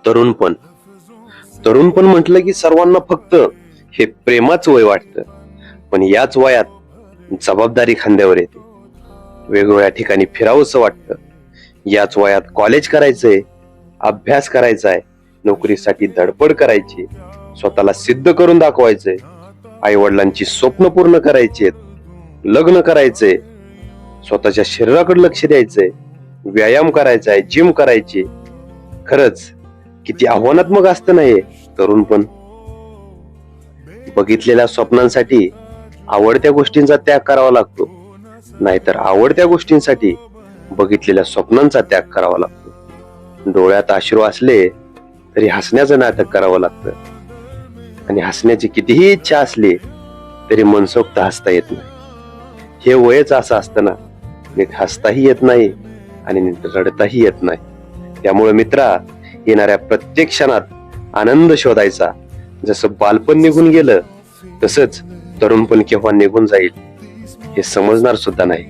तरुणपण तरुणपण म्हटलं की सर्वांना फक्त हे प्रेमाच वय वाटतं. पण याच वयात जबाबदारी खांद्यावर येते. वेगवेगळ्या ठिकाणी फिरावंसं वाटतं. याच वयात कॉलेज करायचंय, अभ्यास करायचाय, नोकरीसाठी धडपड करायची, स्वतःला सिद्ध करून दाखवायचंय, आई वडिलांची स्वप्न पूर्ण करायची, लग्न करायचंय, स्वतःच्या शरीराकडे लक्ष द्यायचंय, व्यायाम करायचाय, जिम करायची. खरंच किती आव्हानात्मक असतं ना हे तरुणपण. बघितलेल्या स्वप्नांसाठी आवडत्या गोष्टींचा त्याग करावा लागतो, नाहीतर आवडत्या गोष्टींसाठी बघितलेल्या स्वप्नांचा त्याग करावा लागतो. डोळ्यात अश्रू असले तरी हसण्याचं नाटक करावं लागतं, आणि हसण्याची कितीही इच्छा असली तरी मनसोक्त हसता येत नाही. हे वयच असं असतं ना, नीट हसताही येत नाही आणि नीट रडताही येत नाही. त्यामुळे मित्रा, येणाऱ्या प्रत्येक क्षणात आनंद शोधायचा. जसं बालपण निघून गेलं तसंच तरुणपण केव्हा निघून जाईल हे समजणार सुद्धा नाही.